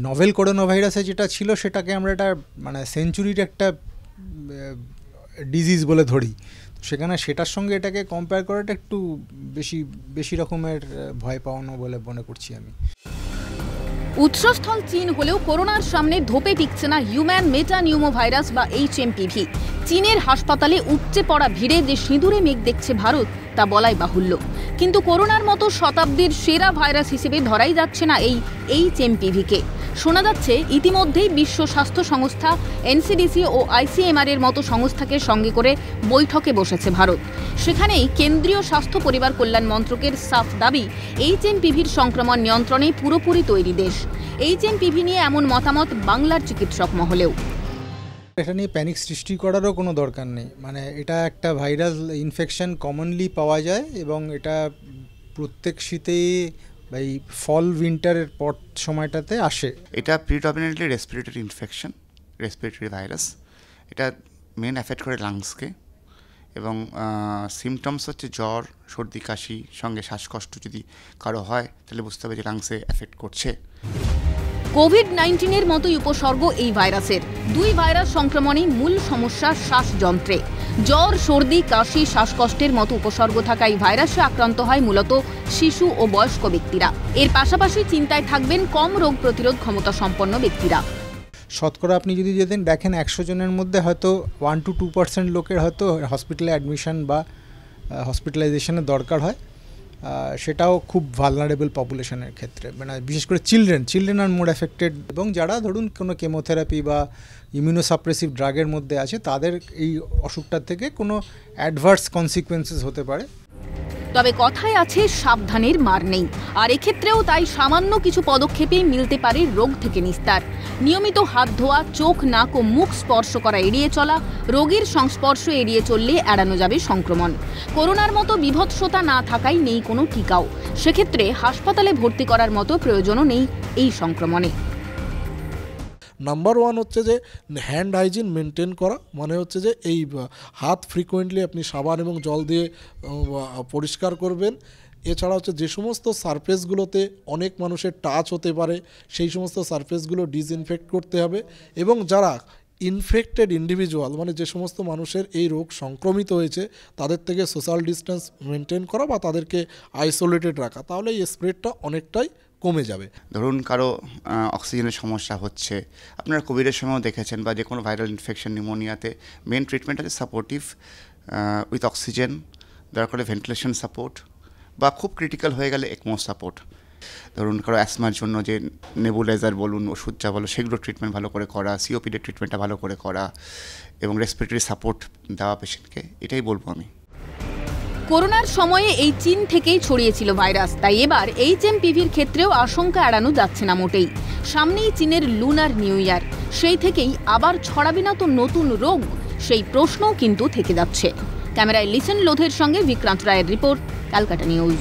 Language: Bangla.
নভেল করোনা ভাইরাসে যেটা ছিল সেটাকে আমরা একটা মানে সেঞ্চুরির একটা ডিজিজ বলে ধরি, সেখানে সেটার সঙ্গে এটাকে কম্পেয়ার করাটা একটু বেশি রকমের ভয় পাওয়ানো বলে মনে করছি আমি। উৎসস্থল চীন হলেও করোনার সামনে ধোপে টিকছে না হিউম্যান মেটানিউমো ভাইরাস বা HMPV। চীনের হাসপাতালে উপচে পড়া ভিড়ে যে সিঁদুরে মেঘ দেখছে ভারত তা বলাই বাহুল্য। কিন্তু করোনার মতো শতাব্দীর সেরা ভাইরাস হিসেবে ধরাই যাচ্ছে না এই HMPV-কে। শোনা যাচ্ছে ইতিমধ্যেই বিশ্ব স্বাস্থ্য সংস্থা, NCDC ও ICMR এর মতো সংস্থাকে সঙ্গে করে বৈঠকে বসেছে ভারত। সেখানেই কেন্দ্রীয় স্বাস্থ্য পরিবার কল্যাণ মন্ত্রকের সাফ দাবি, HMPV-র সংক্রমণ নিয়ন্ত্রণে পুরোপুরি তৈরি দেশ। HMPV নিয়ে এমন মতামত বাংলার চিকিৎসক মহলেও। এটা নিয়ে প্যানিক সৃষ্টি করারও কোনো দরকার নেই। মানে এটা একটা ভাইরাল ইনফেকশন, কমনলি পাওয়া যায় এবং এটা প্রত্যেক শীতেই এই ফল উইন্টারের পর সময়টাতে আসে। এটা predominantly respiratory infection, respiratory virus. এটা মেন এফেক্ট করে লাংসকে এবং সিমটমস হচ্ছে জ্বর, সর্দি, কাশি, সঙ্গে শ্বাসকষ্ট যদি কারো হয় তাহলে বুঝতে হবে যে লাংসে এফেক্ট করছে। কোভিড-19-এর মতোই উপসর্গ এই ভাইরাসের। দুই ভাইরাস সংক্রমণে মূল সমস্যা শ্বাসযন্ত্রে। জ্বর, সর্দি, কাশি, শ্বাসকষ্টের মতো উপসর্গ থাকা এই ভাইরাসে আক্রান্ত হয় মূলত শিশু ও বয়স্ক ব্যক্তিরা। এর পাশাপাশি চিন্তায় থাকবেন কম রোগ প্রতিরোধ ক্ষমতা সম্পন্ন ব্যক্তিরা। শতকরা আপনি যদি যেদিন দেখেন 100 জনের মধ্যে হয়তো 1 to 2% লোকের হয়তো হসপিটালে অ্যাডমিশন বা হসপিটালাইজেশনের দরকার হয়। সেটাও খুব ভালনারেবল পপুলেশনের ক্ষেত্রে, মানে বিশেষ করে চিলড্রেন আর মোর এফেক্টেড, এবং যারা ধরুন কোনো কেমোথেরাপি বা ইমিউনোসাপ্রেসিভ ড্রাগের মধ্যে আছে তাদের এই অসুখটার থেকে কোনো অ্যাডভার্স কনসিকুয়েন্সেস হতে পারে। তবে কথায় আছে সাবধানের মার নেই, আর এক্ষেত্রেও তাই সামান্য কিছু পদক্ষেপেই মিলতে পারে রোগ থেকে নিস্তার। নিয়মিত হাত ধোয়া, চোখ, নাক ও মুখ স্পর্শ করা এড়িয়ে চলা, রোগীর সংস্পর্শ এড়িয়ে চললে এড়ানো যাবে সংক্রমণ। করোনার মতো বিভৎসতা না থাকাই নেই কোনো টিকাও। সেক্ষেত্রে হাসপাতালে ভর্তি করার মতো প্রয়োজনও নেই এই সংক্রমণে। নাম্বার 1 হচ্ছে যে হ্যান্ড হাইজিন মেনটেন করা, মানে হচ্ছে যে এই হাত ফ্রিকোয়েন্টলি আপনি সাবান এবং জল দিয়ে পরিষ্কার করবেন। এছাড়া হচ্ছে যে সমস্ত সারফেসগুলোতে অনেক মানুষের টাচ হতে পারে সেই সমস্ত সারফেসগুলো ডিসইনফেক্ট করতে হবে, এবং যারা ইনফেক্টেড ইন্ডিভিজুয়াল, মানে যে সমস্ত মানুষের এই রোগ সংক্রমিত হয়েছে তাদের থেকে সোশ্যাল ডিস্টেন্স মেনটেন করা বা তাদেরকে আইসোলেটেড রাখা, তাহলে এই স্প্রেডটা অনেকটাই কমে যাবে। ধরুন কারো অক্সিজেনের সমস্যা হচ্ছে, আপনারা কোভিডের সময়ও দেখেছেন বা যে কোনো ভাইরাল ইনফেকশন, নিউমোনিয়াতে মেন ট্রিটমেন্ট আছে সাপোর্টিভ উইথ অক্সিজেন, দরকার ভেন্টিলেশন সাপোর্ট, বা খুব ক্রিটিক্যাল হয়ে গেলে একমো সাপোর্ট। ধরুন কারো অ্যাসমার জন্য যে নেবুলাইজার বলুন, ওষুধ যা বলো, সেগুলো ট্রিটমেন্ট ভালো করে করা, সিওপিডির ট্রিটমেন্টটা ভালো করে করা এবং রেসপিরেটরি সাপোর্ট দেওয়া পেশেন্টকে, এটাই বলবো আমি। করোনার সময়ে এই চীন থেকেই ছড়িয়েছিল ভাইরাস, তাই এবার HMPV-র ক্ষেত্রেও আশঙ্কা এড়ানো যাচ্ছে না মোটেই। সামনেই চীনের লুনার নিউ ইয়ার, সেই থেকেই আবার ছড়াবে না তো নতুন রোগ, সেই প্রশ্নও কিন্তু থেকে যাচ্ছে। ক্যামেরায় লিসেন লোধের সঙ্গে বিক্রান্ত রায়ের রিপোর্ট, ক্যালকাটা নিউজ।